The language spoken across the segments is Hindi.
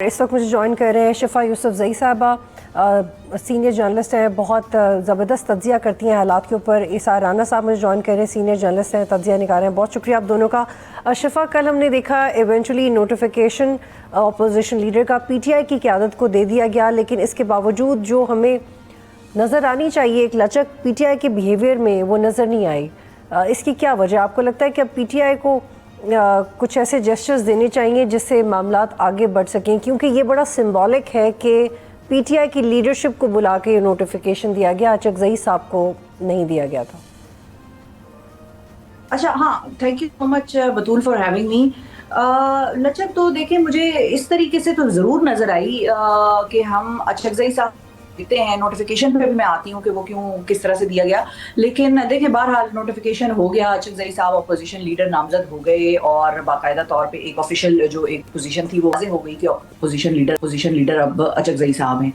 इस वक्त मुझे ज्वाइन कर रहे हैं शिफा यूसुफजई साहबा, सीनियर जर्नलिस्ट हैं, बहुत ज़बरदस्त तज्जिया करती हैं हालात के ऊपर। इसार राना साहब मुझे ज्वाइन कर रहे हैं, सीनियर जर्नलिस्ट हैं, तज्जिया निकाल रहे हैं। बहुत शुक्रिया आप दोनों का। शिफा, कल हमने देखा इवेंचुअली नोटिफिकेशन अपोजिशन लीडर का पीटीआई की क़यादत को दे दिया गया, लेकिन इसके बावजूद जो हमें नज़र आनी चाहिए एक लचक पीटीआई के बिहेवियर में, वो नज़र नहीं आई। इसकी क्या वजह? आपको लगता है कि अब पीटीआई को कुछ ऐसे जेस्चर्स देने चाहिए जिससे मामलात आगे बढ़ सकें, क्योंकि ये बड़ा सिंबॉलिक है कि पीटीआई की लीडरशिप को बुला के ये नोटिफिकेशन दिया गया, अचकज़ई साहब को नहीं दिया गया था। अच्छा, हाँ, thank you so much Batool for having me. लचक तो देखिए, मुझे इस तरीके से तो ज़रूर नज़र आई कि हम अचकज़ई साहब देते हैं, नोटिफिकेशन पे भी मैं आती हूँ कि वो क्यों किस तरह से दिया गया। लेकिन देखिए, बहरहाल नोटिफिकेशन हो गया, अचकज़ई साहब अपोजिशन लीडर नामज़द हो गए और बाकायदा तौर पे एक ऑफिशियल जो एक पोजीशन थी वो वाज़ेह हो गई कि पोजीशन लीडर अब अचकज़ई साहब हैं।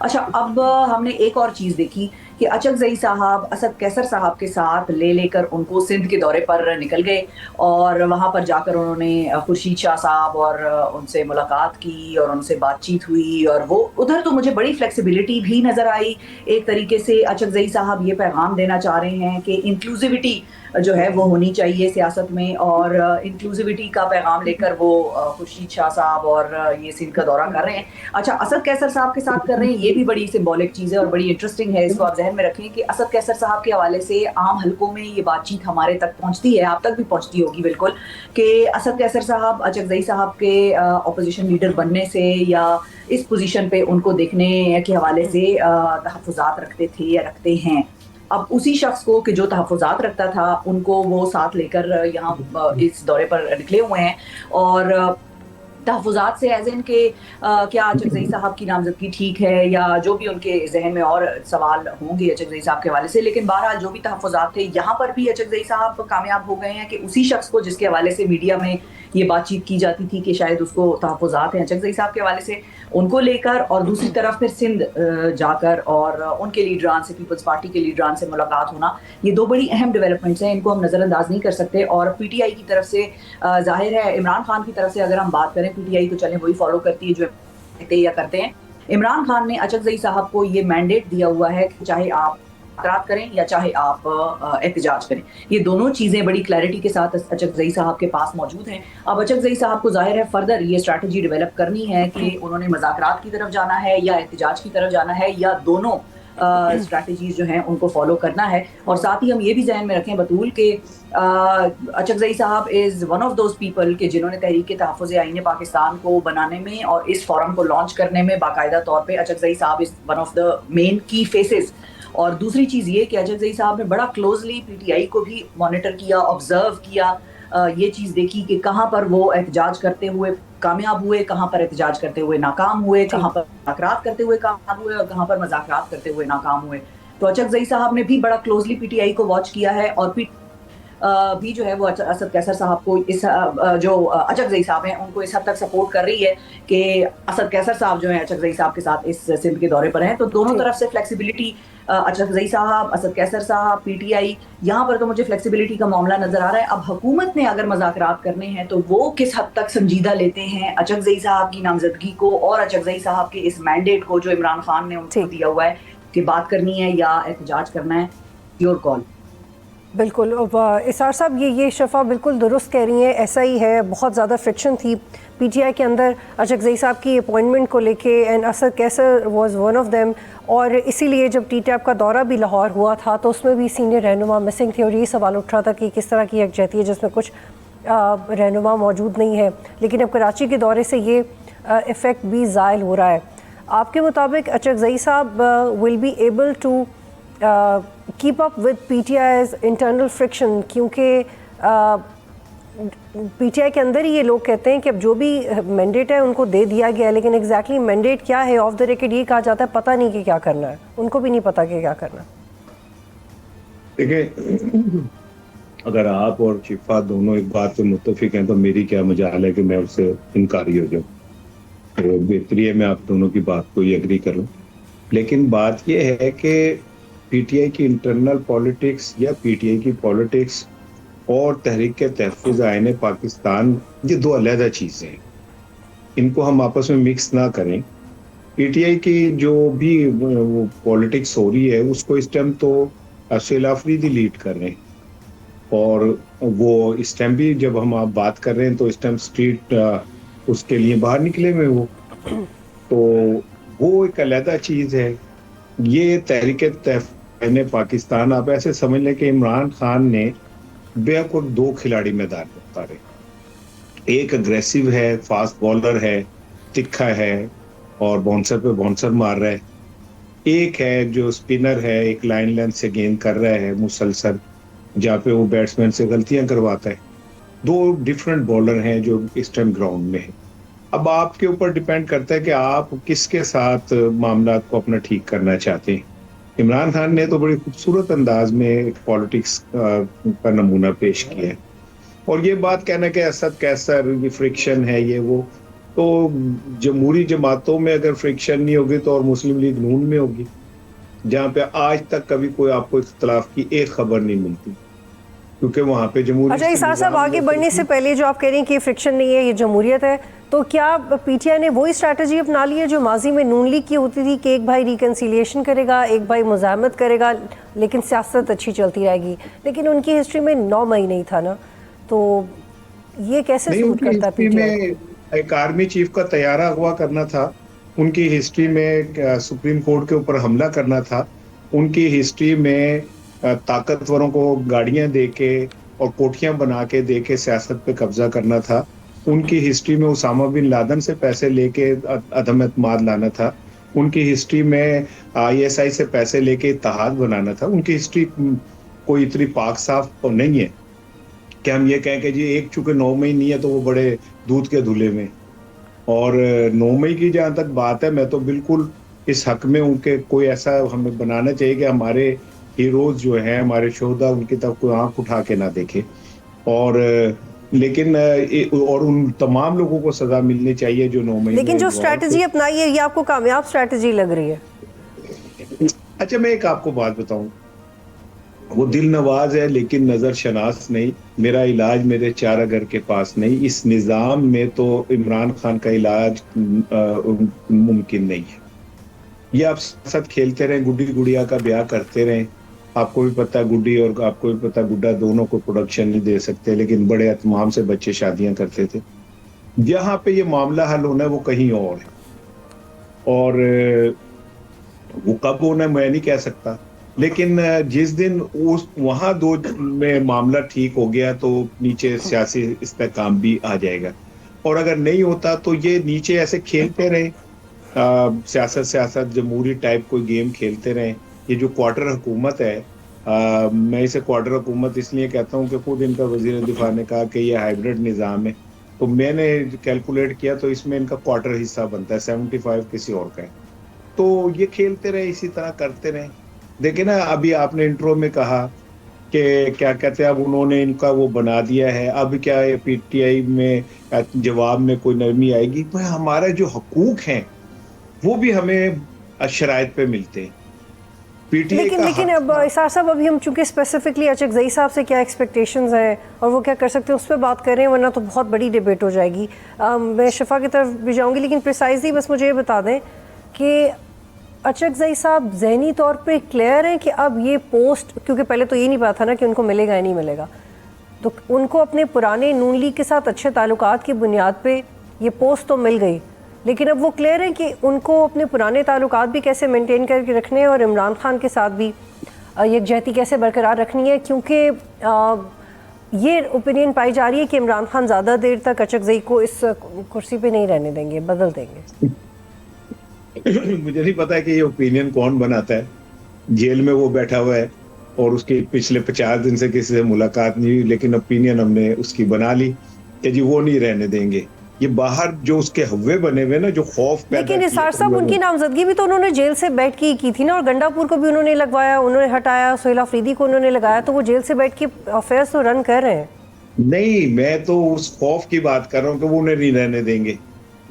अच्छा, अब हमने एक और चीज़ देखी कि अचकज़ई साहब असद कैसर साहब के साथ लेकर उनको सिंध के दौरे पर निकल गए और वहाँ पर जाकर उन्होंने खुर्शीद शाह साहब और उनसे मुलाकात की और उनसे बातचीत हुई, और वो उधर तो मुझे बड़ी फ्लेक्सिबिलिटी भी नज़र आई। एक तरीके से अचकज़ई साहब ये पैगाम देना चाह रहे हैं कि इंक्लूसिविटी जो है वो होनी चाहिए सियासत में, और इंक्लूसिविटी का पैगाम लेकर वो खुर्शीद शाह साहब और ये सिंध का दौरा कर रहे हैं। अच्छा, असद कैसर साहब के साथ कर रहे हैं, ये भी बड़ी सिंबॉलिक चीज़ है और बड़ी इंटरेस्टिंग है। इसको आप ज़हन में रखें कि असद कैसर साहब के हवाले से आम हलकों में ये बातचीत हमारे तक पहुंचती है, आप तक भी पहुंचती होगी बिल्कुल, कि असद कैसर साहब अचकज़ई साहब के अपोजिशन लीडर बनने से या इस पोजीशन पे उनको देखने के हवाले से तहफ़्फ़ुज़ात रखते थे या रखते हैं। अब उसी शख्स को कि जो तहफ़्फ़ुज़ात रखता था, उनको वो साथ लेकर यहाँ इस दौरे पर निकले हुए हैं, और तहफ़्फ़ुज़ात से एज़ इन के क्या अचकज़ई साहब की नामज़दगी ठीक है, या जो भी उनके ज़हन में और सवाल होंगे अचकज़ई साहब के हवाले से। लेकिन बहरहाल जो भी तहफ़्फ़ुज़ात थे, यहाँ पर भी अचकज़ई साहब कामयाब हो गए हैं कि उसी शख्स को जिसके हवाले से मीडिया में ये बातचीत की जाती थी कि शायद उसको तहफ़्फ़ुज़ात हैं अचकज़ई साहब के हवाले से, उनको लेकर और दूसरी तरफ फिर सिंध जाकर और उनके लीडरान से, पीपल्स पार्टी के लीडरान से मुलाकात होना, ये दो बड़ी अहम डेवलपमेंट्स हैं, इनको हम नज़रअंदाज नहीं कर सकते। और पीटीआई की तरफ से ज़ाहिर है, इमरान खान की तरफ से अगर हम बात करें, पीटीआई तो चलें वही फॉलो करती है जो कहते या करते हैं। इमरान खान ने अचकज़ई साहब को ये मैंडेट दिया हुआ है कि चाहे आप एतराज़ करें या चाहे आप एहतजाज करें, ये दोनों चीज़ें बड़ी क्लैरिटी के साथ अचकज़ई साहब के पास मौजूद हैं। अब अचकज़ई साहब को ज़ाहिर है फर्दर ये स्ट्रैटेजी डेवलप करनी है कि उन्होंने मुज़ाकरात की तरफ जाना है या एहतजाज की तरफ जाना है, या दोनों स्ट्रैटेजीज जो हैं उनको फॉलो करना है। और साथ ही हम ये भी ज़हन में रखें बतूल के अचकज़ई साहब is one of those people के जिन्होंने तहरीक तहफ़्फ़ुज़ आईन पाकिस्तान को बनाने में और इस फोरम को लॉन्च करने में बाकायदा तौर पे अचकज़ई साहब is one of the main की फेसेस। और दूसरी चीज़ ये कि अचकज़ई साहब ने बड़ा क्लोजली पीटीआई को भी मॉनिटर किया, ऑब्जर्व किया, ये चीज़ देखी कि कहाँ पर वो एहतजाज करते हुए कामयाब हुए, कहाँ पर एहतजाज करते हुए नाकाम हुए, कहाँ पर मुज़ाकरात करते हुए कामयाब हुए और कहाँ पर मुज़ाकरात करते हुए नाकाम हुए। तो अचकज़ई साहब ने भी बड़ा क्लोजली पीटीआई को वॉच किया है, और भी जो है वो असद कैसर साहब को इस जो अचकज़ई साहब हैं उनको इस हद तक सपोर्ट कर रही है कि असद कैसर साहब जो हैं अचकज़ई साहब के साथ इस सिंध के दौरे पर हैं। तो दोनों तरफ से फ्लेक्सिबिलिटी, अचकज़ई साहब, असद कैसर साहब, पीटीआई, यहाँ पर तो मुझे फ्लेक्सिबिलिटी का मामला नजर आ रहा है। अब हुकूमत ने अगर मुज़ाकरात करने हैं तो वो किस हद तक संजीदा लेते हैं अचकज़ई साहब की नामजदगी को और अचकज़ई साहब के इस मैंडेट को जो इमरान खान ने उनको दिया हुआ है कि बात करनी है या एहतजाज करना है, योर कॉल। बिल्कुल इसार साहब, ये शफा बिल्कुल दुरुस्त कह रही हैं, ऐसा ही है। बहुत ज़्यादा फ्रिक्शन थी पीटीआई के अंदर अचकज़ई साहब की अपॉइंटमेंट को लेके, and Asad Qaiser was one of them. और इसीलिए जब टीटैप का दौरा भी लाहौर हुआ था तो उसमें भी सीनियर रहनुमा मिसिंग थे, और ये सवाल उठ रहा था कि किस तरह की यकजहती है जिसमें कुछ रहनुमा मौजूद नहीं है। लेकिन अब कराची के दौरे से ये इफ़ेक्ट भी ज़ायल हो रहा है। आपके मुताबिक अचकज़ई साहब will be able to keep up with PTI's internal friction, क्योंकि पीटीआई के अंदर ही ये लोग कहते हैं कि अब जो भी मैंडेट है उनको दे दिया गया है, लेकिन एग्जैक्टली मैंडेट क्या है, ऑफ द रिकॉर्ड ये कहा जाता है पता नहीं कि क्या करना है, उनको भी नहीं पता कि क्या करना है। देखिए, अगर आप और शिफा दोनों एक बात पे मुत्तफिक हैं तो मेरी क्या मजाल है कि मैं उससे इनकारी हो जाऊँ। तो बेहतरी है मैं आप दोनों की बात को ही एग्री करूँ। लेकिन बात यह है कि पीटीआई की इंटरनल पॉलिटिक्स या पीटीआई की पॉलिटिक्स और तहरीक तहफ़्फ़ुज़ आईन पाकिस्तान, ये दो अलग चीज़ें हैं। इनको हम आपस में मिक्स ना करें। पीटीआई की जो भी पॉलिटिक्स हो रही है उसको इस टाइम तो शेल अफरीदी लीड कर रहे हैं, और वो इस टाइम भी जब हम आप बात कर रहे हैं तो इस टाइम स्ट्रीट उसके लिए बाहर निकले हुए वो, तो वो एक अलग चीज है। ये तहरीक पाकिस्तान, आप ऐसे समझ लें कि इमरान खान ने बेहद दो खिलाड़ी मैदान में उतारे। एक अग्रेसिव है, फास्ट बॉलर है, तिखा है और बाउंसर पे बाउंसर मार रहा है। एक है जो स्पिनर है, एक लाइन लेंथ से गेंद कर रहा है मुसलसल, जहाँ पे वो बैट्समैन से गलतियां करवाता है। दो डिफरेंट बॉलर हैं जो इस टाइम ग्राउंड में है। अब आपके ऊपर डिपेंड करता है कि आप किसके साथ मामला को अपना ठीक करना चाहते हैं। इमरान खान ने तो बड़ी खूबसूरत अंदाज में पॉलिटिक्स का नमूना पेश किया है, और ये बात कहना कि असद कैसर ये फ्रिक्शन है ये वो, तो जमहूरी जमातों में अगर फ्रिक्शन नहीं होगी तो और मुस्लिम लीग नून में होगी, जहाँ पे आज तक कभी कोई आपको इख्तलाफ की एक खबर नहीं मिलती, क्योंकि वहाँ पे जमहूरी। अच्छा इसार साहब, आगे बढ़ने से पहले जो आप कह रहे हैं कि फ्रिक्शन नहीं है, ये जमहूरियत है, तो क्या पीटीआई ने वही स्ट्रैटेजी अपना ली है जो माजी में नून लीग की होती थी कि एक भाई रिकन्सिलिएशन करेगा, एक भाई मुज़ाहमत करेगा, लेकिन सियासत अच्छी चलती रहेगी? लेकिन उनकी हिस्ट्री में 9 मई नहीं था ना, तो ये कैसे सूट करता पीटीआई? एक आर्मी चीफ का तैयारा अगवा करना था, उनकी हिस्ट्री में सुप्रीम कोर्ट के ऊपर हमला करना था, उनकी हिस्ट्री में ताकतवरों को गाड़ियां देके और कोठियां बना के देके सियासत पे कब्जा करना था, उनकी हिस्ट्री में उसामा बिन लादेन से पैसे लेके अदम एतमाद लाना था, उनकी हिस्ट्री में आईएसआई से पैसे लेके इत्तेहाद बनाना था। उनकी हिस्ट्री कोई इतनी पाक साफ तो नहीं है कि हम ये कहें कि जी एक चूंकि 9 मई नहीं है तो वो बड़े दूध के धुले में। और 9 मई की जहाँ तक बात है, मैं तो बिल्कुल इस हक में हूँ कि कोई ऐसा हमें बनाना चाहिए कि हमारे हीरोज जो हैं, हमारे शोहदा, उनकी तरफ कोई आंख उठा के ना देखे, और लेकिन और उन तमाम लोगों को सजा मिलनी चाहिए जो 9 मई। लेकिन जो स्ट्रैटेजी अपनाई है ये आपको कामयाब स्ट्रैटेजी लग रही है? अच्छा, मैं एक आपको बात बताऊं, वो दिल नवाज है लेकिन नजर शनास नहीं। मेरा इलाज मेरे चारागर के पास नहीं। इस निजाम में तो इमरान खान का इलाज मुमकिन नहीं है। ये आप साथ खेलते रहें, गुड्डी गुड़िया का ब्याह करते रहें, आपको भी पता गुड्डी और आपको भी पता गुड्डा दोनों को प्रोडक्शन नहीं दे सकते, लेकिन बड़े एहतमाम से बच्चे शादियां करते थे। जहाँ पे ये मामला हल होना है वो कहीं और है, और वो कब होना है मैं नहीं कह सकता, लेकिन जिस दिन उस वहां दो में मामला ठीक हो गया तो नीचे सियासी इस्तेहकाम भी आ जाएगा। और अगर नहीं होता तो ये नीचे ऐसे खेलते रहे, सियासत जमहूरी टाइप कोई गेम खेलते रहे। ये जो क्वार्टर हुकूमत है, मैं इसे क्वार्टर हुकूमत इसलिए कहता हूँ कि खुद इनका वजीर दिफा ने कहा कि ये हाइब्रिड निज़ाम है, तो मैंने कैलकुलेट किया तो इसमें इनका क्वार्टर हिस्सा बनता है, 75 किसी और का है। तो ये खेलते रहे, इसी तरह करते रहे। देखिए ना, अभी आपने इंट्रो में कहा कि क्या कहते हैं, अब उन्होंने इनका वो बना दिया है, अब क्या पीटीआई में जवाब में कोई नरमी आएगी? तो हमारा जो हकूक हैं वो भी हमें शराइत पे मिलते हैं। लेकिन अब इसार साहब, अभी हम चूंकि स्पेसिफिकली अचकजई साहब से क्या एक्सपेक्टेशंस हैं और वो क्या कर सकते हैं उस पर बात कर रहे हैं, वरना तो बहुत बड़ी डिबेट हो जाएगी। मैं शिफा की तरफ भी जाऊंगी, लेकिन प्रिसाइजली बस मुझे ये बता दें कि अचकजई साहब ज़हनी तौर पे क्लियर हैं कि अब ये पोस्ट, क्योंकि पहले तो ये नहीं पता था ना कि उनको मिलेगा या नहीं मिलेगा, तो उनको अपने पुराने नून लीग के साथ अच्छे ताल्लुकात की बुनियाद पे ये पोस्ट तो मिल गई, लेकिन अब वो क्लियर है कि उनको अपने पुराने ताल्लुकात भी कैसे मेंटेन करके रखने हैं और इमरान खान के साथ भी यकजहती कैसे बरकरार रखनी है, क्योंकि ये ओपिनियन पाई जा रही है कि इमरान खान ज़्यादा देर तक अचकजई को इस कुर्सी पे नहीं रहने देंगे, बदल देंगे। मुझे नहीं पता कि ये ओपिनियन कौन बनाता है। जेल में वो बैठा हुआ है और उसके पिछले 50 दिन से किसी से मुलाकात नहीं हुई, लेकिन ओपिनियन हमने उसकी बना ली कि जी वो नहीं रहने देंगे। ये बाहर जो उसके हव्वे बने हुए ना, जो खौफ पैदा, लेकिन इसार साहब उनकी नामजदगी भी तो उन्होंने जेल से बैठ के की थी ना, और गंडापुर को भी उन्होंने लगवाया, उन्होंने हटाया, सोहेल अफरीदी को उन्होंने लगाया, तो वो जेल से बैठ के अफेयर्स तो रन कर रहे हैं। नहीं, मैं तो उस खौफ की बात कर रहा हूँ कि वो उन्हें नहीं रहने देंगे।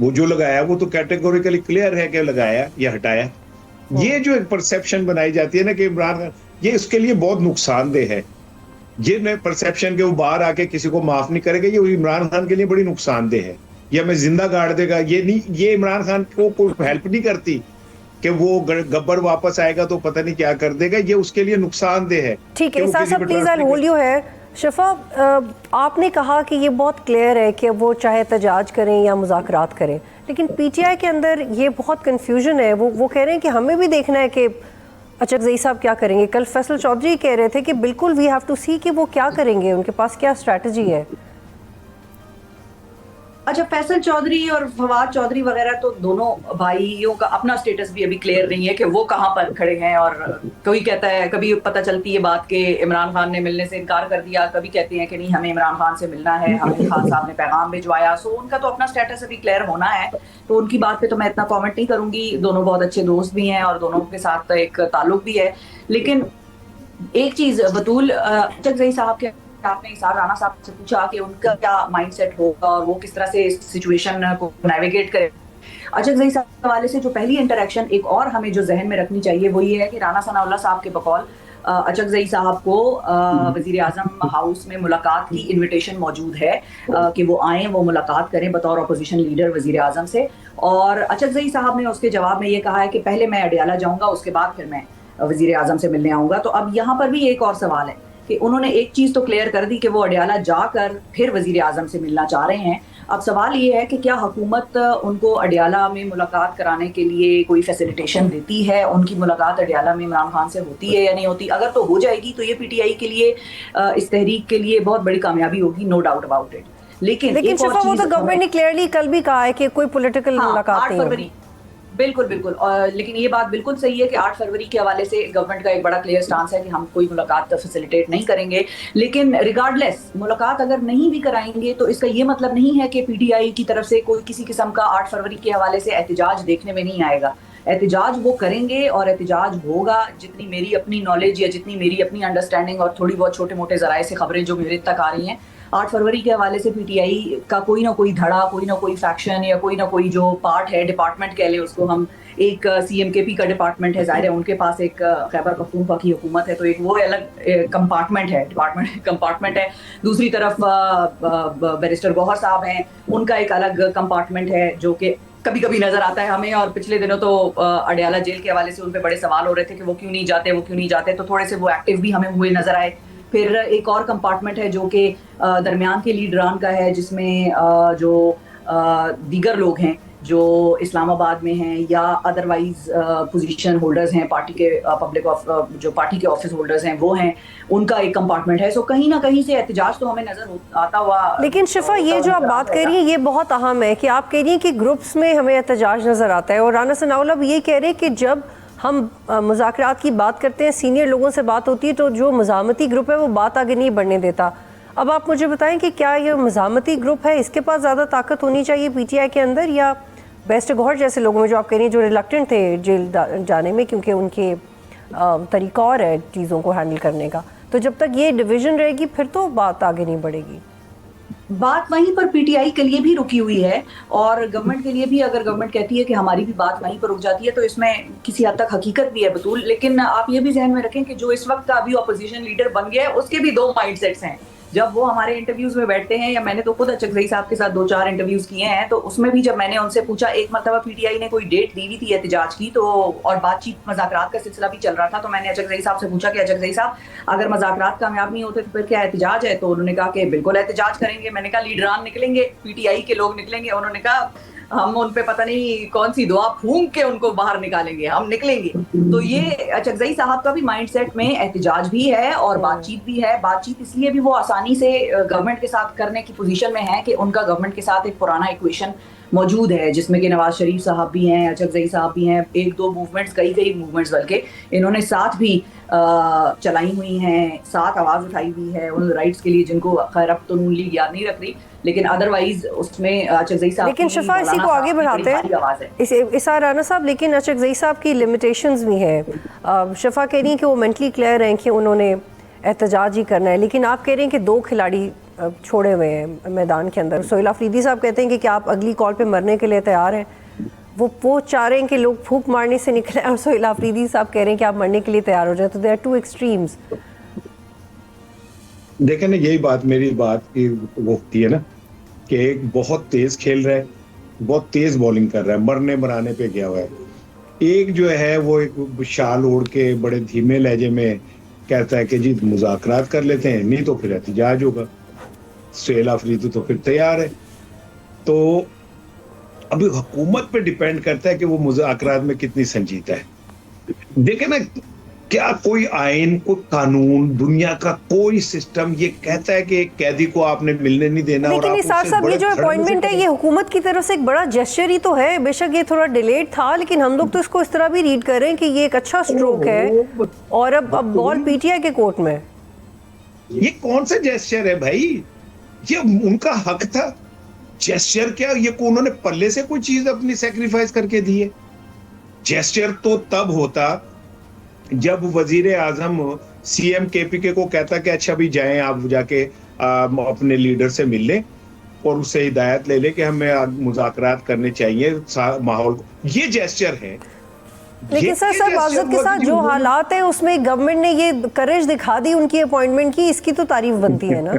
वो जो लगाया वो तो कैटेगोरिकली क्लियर है कि लगाया या हटाया। ये जो एक परसेप्शन बनाई जाती है ना कि इमरान खान, ये इसके लिए बहुत नुकसानदेह है। ये परसेप्शन के वो बाहर आके किसी को माफ नहीं करेगा, ये इमरान खान के लिए बड़ी नुकसानदेह है। या मैं जिंदा गाड़ देगा, ये नहीं, ये इमरान खान को कोई हेल्प नहीं करती कि वो गब्बर वापस आएगा तो पता नहीं क्या कर देगा, ये उसके लिए नुकसानदेह है। ठीक है इसार साहब, प्लीज आई होल्ड यू है। शफा, आपने कहा कि ये बहुत क्लियर है कि वो चाहे एहतजाज करें या मुज़ाकरात करें, लेकिन पीटीआई के अंदर ये बहुत कन्फ्यूजन है। वो कह रहे हैं कि हमें भी देखना है कि अचकज़ई साहब क्या करेंगे। कल फैसल चौधरी कह रहे थे कि बिल्कुल वी हैव टू सी कि वो क्या करेंगे, उनके पास क्या स्ट्रैटेजी है। अच्छा, फैसल चौधरी और फवाद चौधरी वगैरह तो दोनों भाइयों का अपना स्टेटस भी अभी क्लियर नहीं है कि वो कहाँ पर खड़े हैं। और कोई कहता है, कभी पता चलती है बात कि इमरान खान ने मिलने से इनकार कर दिया, कभी कहते हैं कि नहीं हमें इमरान खान से मिलना है, हमें खान साहब ने पैगाम भिजवाया। सो उनका तो अपना स्टेटस अभी क्लियर होना है, तो उनकी बात पे तो मैं इतना कॉमेंट नहीं करूंगी। दोनों बहुत अच्छे दोस्त भी हैं और दोनों के साथ एक ताल्लुक भी है। लेकिन एक चीज बतूल, अचकज़ई साहब के आपने इसार राना साहब से पूछा कि उनका क्या माइंडसेट होगा और वो किस तरह से इस सिचुएशन को नेविगेट करे। अचकज़ई साहब के हवाले से जो पहली इंटरेक्शन एक और हमें जो जहन में रखनी चाहिए वो ये है कि राना सनाउल्लाह साहब के बकौल अचकज़ई साहब को वज़ीर आज़म हाउस में मुलाकात की इनविटेशन मौजूद है कि वो आएँ, वो मुलाकात करें बतौर अपोजिशन लीडर वज़ीर आज़म से। और अचकज़ई साहब ने उसके जवाब में ये कहा है कि पहले मैं अडियाला जाऊँगा, उसके बाद फिर मैं वज़ीर आज़म से मिलने आऊँगा। तो अब यहाँ पर भी एक और सवाल है कि उन्होंने एक चीज तो क्लियर कर दी कि वो अडियाला जाकर फिर वजीर आजम से मिलना चाह रहे हैं। अब सवाल ये है कि क्या हुकूमत उनको अडियाला में मुलाकात कराने के लिए कोई फैसिलिटेशन देती है, उनकी मुलाकात अडियाला में इमरान खान से होती है या नहीं होती। अगर तो हो जाएगी तो ये पीटीआई के लिए, इस तहरीक के लिए बहुत बड़ी कामयाबी होगी, नो डाउट अबाउट इट। लेकिन शफा, वो तो गवर्नमेंट ने क्लियरली कल भी कहा है कि कोई पॉलिटिकल मुलाकात नहीं होगी। बिल्कुल बिल्कुल। लेकिन ये बात बिल्कुल सही है कि 8 फरवरी के हवाले से गवर्नमेंट का एक बड़ा क्लियर स्टांस है कि हम कोई मुलाकात फैसिलिटेट नहीं करेंगे। लेकिन रिगार्डलेस मुलाकात अगर नहीं भी कराएंगे तो इसका ये मतलब नहीं है कि पीटीआई की तरफ से कोई किसी किस्म का 8 फरवरी के हवाले से एहतजाज देखने में नहीं आएगा। एहतजाज वो करेंगे और एहतजाज होगा। जितनी मेरी अपनी नॉलेज या जितनी मेरी अपनी अंडरस्टैंडिंग और थोड़ी बहुत छोटे मोटे जराए से खबरें जो मेरे तक आ रही हैं, 8 फरवरी के हवाले से पीटीआई का कोई ना कोई धड़ा, कोई ना कोई फैक्शन या कोई ना कोई जो पार्ट है, डिपार्टमेंट कह ले उसको हम, एक सीएमकेपी का डिपार्टमेंट है, जाहिर है उनके पास एक खैबर पख्तूनख्वा की हुकूमत है तो एक वो अलग कंपार्टमेंट है, कंपार्टमेंट है। दूसरी तरफ बैरिस्टर गौहर साहब हैं, उनका एक अलग कंपार्टमेंट है जो कि कभी कभी नजर आता है हमें। और पिछले दिनों तो अडियाला जेल के हवाले से उन पे बड़े सवाल हो रहे थे कि वो क्यों नहीं जाते, तो थोड़े से वो एक्टिव भी हमें हुए नजर आए। फिर एक और कंपार्टमेंट है जो कि दरमियान के लीडरान का है, जिसमें जो दीगर लोग हैं जो इस्लामाबाद में हैं या अदरवाइज पोजीशन होल्डर्स हैं, पार्टी के जो पार्टी के ऑफिस होल्डर्स हैं वो हैं, उनका एक कंपार्टमेंट है। सो कहीं ना कहीं से एहतजाज तो हमें नजर आता हुआ। लेकिन शिफा, ये जो आप बात कर रही हैं ये बहुत अहम है कि आप कह रही हैं कि ग्रुप्स में हमें एहतजाज नजर आता है, और राना सनाउल्लाह भी ये कह रहे हैं कि जब हम मुज़ाकरात की बात करते हैं, सीनियर लोगों से बात होती है तो जो मज़ामती ग्रुप है वो बात आगे नहीं बढ़ने देता। अब आप मुझे बताएं कि क्या ये मज़ामती ग्रुप है, इसके पास ज़्यादा ताकत होनी चाहिए पीटीआई के अंदर, या बेस्ट गौहर जैसे लोगों में जो आप कह रही हैं जो रिलक्टेंट थे जेल जाने में क्योंकि उनके तरीका और है चीज़ों को हैंडल करने का, तो जब तक ये डिवीज़न रहेगी फिर तो बात आगे नहीं बढ़ेगी। बात वहीं पर पीटीआई के लिए भी रुकी हुई है और गवर्नमेंट के लिए भी। अगर गवर्नमेंट कहती है कि हमारी भी बात वहीं पर रुक जाती है तो इसमें किसी हद तक हकीकत भी है बतूल। लेकिन आप ये भी जहन में रखें कि जो इस वक्त का अभी अपोजिशन लीडर बन गया है उसके भी 2 माइंडसेट्स हैं। जब वो हमारे इंटरव्यूज में बैठते हैं, या मैंने तो खुद अचकज़ई साहब के साथ 2-4 इंटरव्यूज किए हैं, तो उसमें भी जब मैंने उनसे पूछा, एक मरतबा पीटीआई ने कोई डेट दी हुई थी एहतजाज की, तो और बातचीत मज़ाकरात का सिलसिला भी चल रहा था, तो मैंने अचकज़ई साहब से पूछा कि अचकज़ई साहब अगर मज़ाकरात कामयाब नहीं होते तो फिर क्या एहतजाज है? तो उन्होंने कहा कि बिल्कुल एहतजाज करेंगे। मैंने कहा लीडरान निकलेंगे, पीटीआई के लोग निकलेंगे? उन्होंने कहा हम उन पे पता नहीं कौन सी दुआ फूंक के उनको बाहर निकालेंगे, हम निकलेंगे। तो ये अचकज़ई साहब का भी माइंडसेट में एहतजाज भी है और बातचीत भी है। बातचीत इसलिए भी वो आसानी से गवर्नमेंट के साथ करने की पोजीशन में है कि उनका गवर्नमेंट के साथ एक पुराना इक्वेशन मौजूद है, जिसमें कि नवाज शरीफ साहब भी हैं, अचकज़ई साहब भी हैं, 1-2 मूवमेंट्स, कई मूवमेंट्स बल्कि इन्होंने साथ भी चलाई हुई हैं, साथ आवाज़ उठाई हुई है उन राइट्स के लिए जिनको खैर अब तो नून लीग याद नहीं रख रही, लेकिन अदरवाइज उसमें अचकज़ई साहब। लेकिन शिफा, इसी को आगे बढ़ाते हैं इसार राना साहब, लेकिन अचकज़ई साहब की लिमिटेशंस भी हैं। शिफा कह रही हैं कि वो मेंटली क्लियर हैं कि उन्होंने एहतजाज ही करना है, लेकिन आप कह रहे हैं कि 2 खिलाड़ी छोड़े हुए हैं मैदान के अंदर। सोहेल अफरीदी साहब कहते हैं कि क्या आप अगली कॉल पे मरने के लिए तैयार हैं? वो चाह रहे हैं कि लोग फूंक मारने से निकले, और सोहेल अफरीदी साहब कह रहे हैं कि आप मरने के लिए तैयार हो जाए। तो दे आर 2 एक्सट्रीम्स। देखें ना, यही बात मेरी बात की वो होती है ना कि एक बहुत तेज खेल रहा है, बहुत तेज बॉलिंग कर रहा है, मरने मराने पे गया हुआ है। एक जो है वो एक शाल ओढ़ के बड़े धीमे लहजे में कहता है कि जी मुज़ाकरात कर लेते हैं, नहीं तो फिर एहतिजाज होगा। सुहेल अफरीदी तो फिर तैयार है। तो अभी हुकूमत पे डिपेंड करता है कि वो मुज़ाकरात में कितनी संजीदा है। देखे ना, क्या कोई आइन, कोई कानून, दुनिया का कोई सिस्टम ये कहता है कि एक कैदी को आपने मिलने नहीं देना? लेकिन निसार साहब, ये जो अपॉइंटमेंट है ये हुकूमत की तरफ से एक बड़ा जेस्चर ही तो है। बेशक ये थोड़ा डिलेड था, लेकिन हम लोग तो इसको इस तरह भी रीड कर रहे हैं कि ये एक अच्छा स्ट्रोक है और अब बॉल पीटीआई के कोर्ट में। ये कौन सा जेस्चर है भाई? ये उनका हक था। जेस्चर क्या, ये को उन्होंने पल्ले से कोई चीज अपनी सेक्रीफाइस करके दी है? जेस्चर तो तब होता जब वजीर आजम सीएम केपीके को कहता कि अच्छा भी जाएं, आप जाके अपने लीडर से मिल लें और उससे हिदायत ले लें कि हमें मुज़ाकरात करने चाहिए माहौल को। ये जेस्चर है। लेकिन सर माजरत के साथ जो हालात है उसमें गवर्नमेंट ने ये करेज दिखा दी उनकी अपॉइंटमेंट की, इसकी तो तारीफ बनती है ना।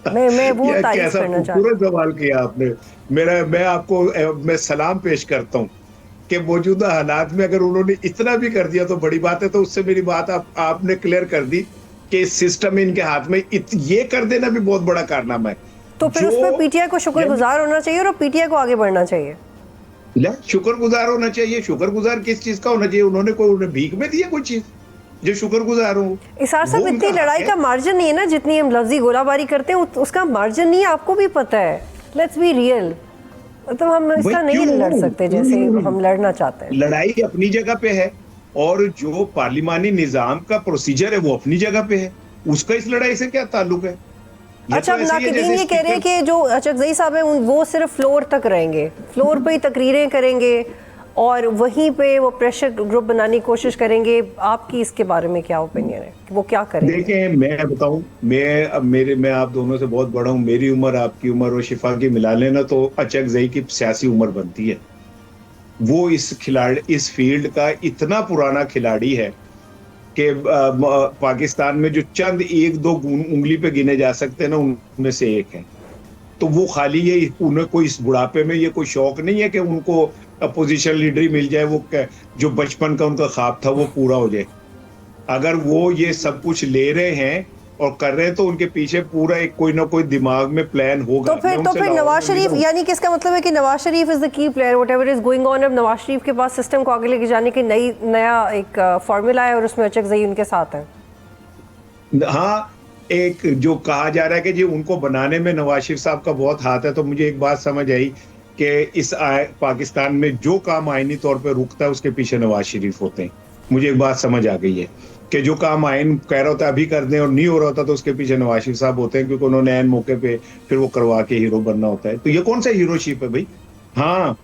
मैं वो तारीफ करना चाहता हूं। पूरा सवाल किया आपने। मैं आपको मैं सलाम पेश करता हूं कि मौजूदा हालात में अगर उन्होंने इतना भी कर दिया तो बड़ी बात है। तो उससे मेरी बात आपने क्लियर कर दी कि सिस्टम इनके हाथ में, ये कर देना भी बहुत बड़ा कारनामा है। तो फिर उसमें पीटीआई को शुक्रगुजार होना चाहिए और पीटीआई को आगे बढ़ना चाहिए। शुक्रगुजार होना चाहिए। शुक्रगुजार किस चीज का होना चाहिए? उन्हें भीख में दिया कोई चीज जो शुक्रगुजार हो? इसार साहब, इतनी लड़ाई का मार्जिन नहीं है ना, जितनी हम लफ्जी गोलाबारी करते हैं उसका मार्जिन नहीं है, आपको भी पता है। लेट्स बी रियल, तो हम इसका नहीं लड़ सकते जैसे हम लड़ना चाहते हैं। लड़ाई अपनी जगह पे है और जो पार्लिमानी निजाम का प्रोसीजर है वो अपनी जगह पे है। उसका इस लड़ाई से क्या ताल्लुक है? अच्छा, अब नाकिदीन ये कह रहे हैं कि जो अचकज़ई साहब हैं वो सिर्फ फ्लोर तक रहेंगे, फ्लोर पे ही तकरीरें करेंगे और वहीं पे वो प्रेशर ग्रुप बनाने की कोशिश करेंगे। आपकी इसके बारे में क्या ओपिनियन है कि वो क्या करेंगे? देखें, मैं बताऊं, मैं आप दोनों से बहुत बड़ा हूं। मेरी उम्र, आपकी उम्र और शिफा की मिला लेना तो अचकज़ई की सियासी उम्र बनती है। वो इस फील्ड का इतना पुराना खिलाड़ी है कि पाकिस्तान में जो चंद एक दो उंगली पे गिने जा सकते हैं ना, उनमें से एक है। तो वो खाली ये उन्हें कोई इस बुढ़ापे में ये कोई शौक नहीं है कि उनको अपोजिशन लीडर ही मिल जाए, वो जो बचपन का उनका ख्वाब था वो पूरा हो जाए। अगर वो ये सब कुछ ले रहे हैं और कर रहे हैं तो उनके पीछे पूरा एक कोई ना कोई दिमाग में प्लान होगा। तो फिर नवाज शरीफ, यानी कि इसका मतलब है कि Nawaz Sharif is the key player whatever is going on. अब नवाज शरीफ के पास सिस्टम को आगे लेके जाने की नया एक फॉर्मूला है और उसमें अचकज़ई उनके साथ है। हाँ, एक जो कहा जा रहा है कि जी उनको बनाने में नवाज शरीफ साहब का बहुत हाथ है। तो मुझे एक बात समझ आई कि इस पाकिस्तान में जो काम आईनी तौर पे रुकता है उसके पीछे नवाज शरीफ होते हैं। मुझे एक बात समझ आ गई है कि जो काम आइन कह रहा होता है अभी कर दें और नहीं हो रहा होता तो उसके पीछे नवाज शरीफ साहब होते हैं, क्योंकि उन्होंने ऐन मौके पे फिर वो करवा के हीरो बनना होता है। तो ये कौन सा हीरोशिप है भाई? हाँ,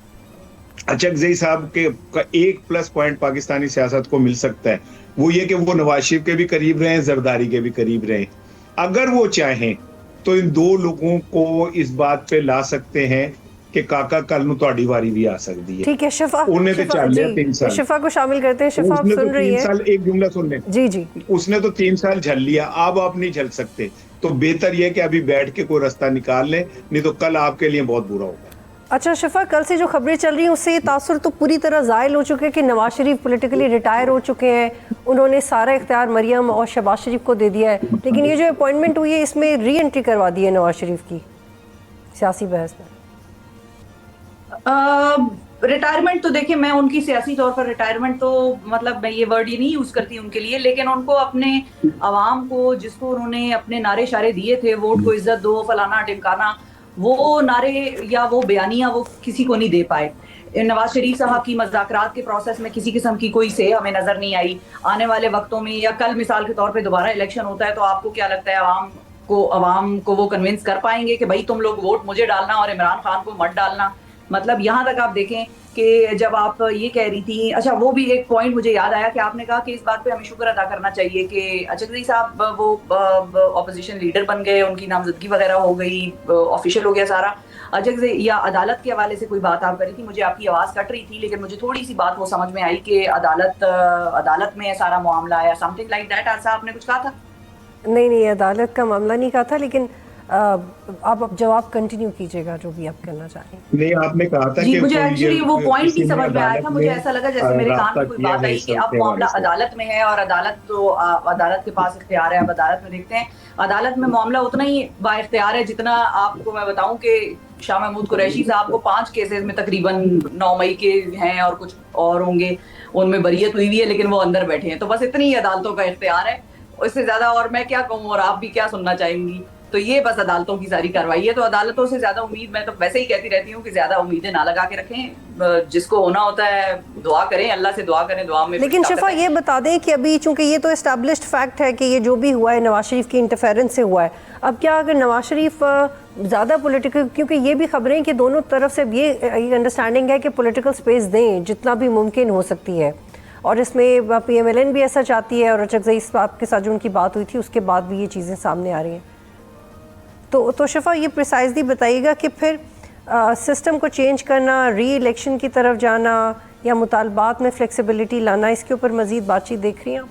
अचकज़ई साहब के का एक प्लस पॉइंट पाकिस्तानी सियासत को मिल सकता है, वो ये कि वो नवाज शरीफ के भी करीब रहे, जरदारी के भी करीब रहे। अगर वो चाहें तो इन दो लोगों को इस बात पे ला सकते हैं कि काका कल नु ਤੁਹਾਡੀ ਵਾਰੀ भी आ सकती है। ठीक है शिफा, उन्हें तो चल लिया 3 साल। शिफा को शामिल करते हैं। शिफा, आप सुन रही हैं? 3 साल, एक जुमला सुन ले। जी जी। उसने तो 3 साल झल लिया, अब आप नहीं झल सकते। तो बेहतर यह कि अभी बैठ के कोई रास्ता निकाल लें, नहीं तो कल आपके लिए बहुत बुरा होगा। अच्छा शिफा, कल से जो खबरें चल रही हैं उससे ये तासुर तो पूरी तरह ज़ायल हो चुके हैं कि नवाज शरीफ पॉलिटिकली रिटायर हो चुके हैं। उन्होंने सारा इख्तियार मरियम और शहबाज शरीफ को दे दिया है। लेकिन ये जो अपॉइंटमेंट हुई है इसमें री एंट्री करवा दी है नवाज शरीफ की सियासी बहस में। रिटायरमेंट तो देखिए, मैं उनकी सियासी तौर पर रिटायरमेंट तो मतलब मैं ये वर्ड ही नहीं यूज करती उनके लिए, लेकिन उनको अपने अवाम को, जिसको उन्होंने अपने नारे शारे दिए थे, वोट को इज्जत दो, फलाना टिमकाना, वो नारे या वो बयानियां वो किसी को नहीं दे पाए। नवाज शरीफ साहब की मुज़ाकरात के प्रोसेस में किसी किस्म की कोई से हमें नजर नहीं आई। आने वाले वक्तों में या कल मिसाल के तौर पे दोबारा इलेक्शन होता है तो आपको क्या लगता है अवाम को वो कन्विंस कर पाएंगे कि भाई तुम लोग वोट मुझे डालना और इमरान खान को मत डालना? मतलब यहाँ तक आप देखें कि जब आप ये कह रही थी, अच्छा वो भी एक पॉइंट मुझे याद आया कि आपने कहा कि इस बात पे हमें शुक्र अदा करना चाहिए कि अचकज़ई साहब वो ऑपोजिशन लीडर बन गए, उनकी नामजदगी वगैरह हो गई, ऑफिशियल हो गया सारा। अचकज़ई या अदालत के हवाले से कोई बात आप करी थी, मुझे आपकी आवाज़ कट रही थी, लेकिन मुझे थोड़ी सी बात वो समझ में आई कि अदालत में सारा मामला आया, समथिंग लाइक दैट। ऐसा आपने कुछ कहा था? नहीं, अदालत का मामला नहीं कहा था, लेकिन आप जवाब कंटिन्यू कीजिएगा जो भी आप करना चाहें। नहीं, आपने कहा था जी, कि मुझे कोई एक्चुअली वो पॉइंट किसी नहीं ने समझ में आया अदालत था। मुझे में ऐसा लगा जैसे मेरे कान राब्ता में कोई किया बात है आई इस कि अब हवाले मामला से। अदालत में है और अदालत तो अदालत के पास इख्तियार है, अब अदालत में देखते हैं। अदालत में मामला उतना ही बाइख्तियार है जितना आपको मैं बताऊं कि शाह महमूद कुरैशी साहब को 5 केसेस में तकरीबन 9 मई के हैं और कुछ और होंगे, उनमें बरियत हुई हुई है लेकिन वो अंदर बैठे हैं। तो बस इतनी ही अदालतों का इख्तियार है, इससे ज्यादा और मैं क्या कहूँ और आप भी क्या सुनना चाहेंगी। तो ये बस अदालतों की सारी कार्रवाई है। तो अदालतों से ज्यादा उम्मीद, मैं तो वैसे ही कहती रहती हूँ कि ज्यादा उम्मीदें ना लगा के रखें। जिसको होना होता है दुआ करें, अल्लाह से दुआ करें, दुआ में लेकिन शिफा ये बता दें कि अभी चूंकि ये तो एस्टैब्लिश्ड फैक्ट है कि ये जो भी हुआ है नवाज शरीफ की इंटरफेरेंस से हुआ है, अब क्या अगर नवाज शरीफ ज़्यादा पॉलिटिकल, क्योंकि ये भी खबरें कि दोनों तरफ से ये अंडरस्टैंडिंग है कि पॉलिटिकल स्पेस दें जितना भी मुमकिन हो सकती है, और इसमें PMLN भी ऐसा चाहती है और अचकज़ई साहब के साथ जो उनकी बात हुई थी उसके बाद भी ये चीज़ें सामने आ रही हैं। तो शिफा ये प्रिसाइजली बताइएगा कि फिर सिस्टम को चेंज करना, री इलेक्शन की तरफ जाना या मुतालबात में फ्लेक्सिबिलिटी लाना, इसके ऊपर मज़ीद बातचीत देख रही हैं आप?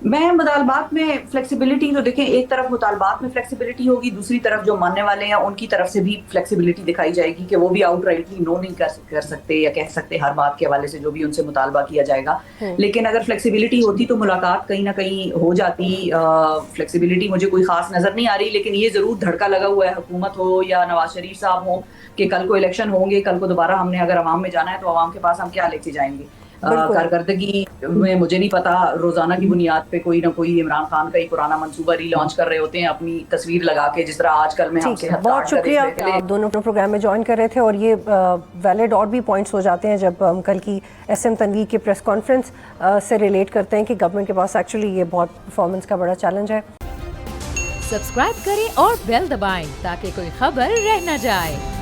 मैं मुतालबात में फ्लेक्सिबिलिटी तो देखें, एक तरफ मुतालबात में फ्लेक्सिबिलिटी होगी, दूसरी तरफ जो मानने वाले हैं उनकी तरफ से भी फ्लेक्सिबिलिटी दिखाई जाएगी कि वो भी आउटराइटली नो नहीं कर सकते या कह सकते हर बात के हवाले से जो भी उनसे मुतालबा किया जाएगा। लेकिन अगर फ्लेक्सिबिलिटी होती तो मुलाकात कहीं ना कहीं हो जाती। फ्लेक्सिबिलिटी मुझे कोई खास नजर नहीं आ रही, लेकिन ये जरूर धड़का लगा हुआ है, हुकूमत हो या नवाज शरीफ साहब हो, कि कल को इलेक्शन होंगे, कल को दोबारा हमने अगर अवाम में जाना है तो अवाम के पास हम क्या लेके जाएंगे। कारकर्दगी में मुझे नहीं पता, रोजाना की बुनियाद पे कोई ना कोई इमरान खान का ही पुराना मंसूबा रीलॉन्च कर रहे होते हैं अपनी तस्वीर लगा के, जिस तरह आजकल में हमसे बहुत शुक्रिया, आप दोनों प्रोग्राम में ज्वाइन कर रहे थे। और ये वैलिड और भी पॉइंट्स हो जाते हैं जब हम कल की SM तनवीर की प्रेस कॉन्फ्रेंस से रिलेट करते हैं कि गवर्नमेंट के पास एक्चुअली ये बहुत परफॉर्मेंस का बड़ा चैलेंज है। सब्सक्राइब करें और बेल दबाएं ताकि कोई खबर रह न जाए।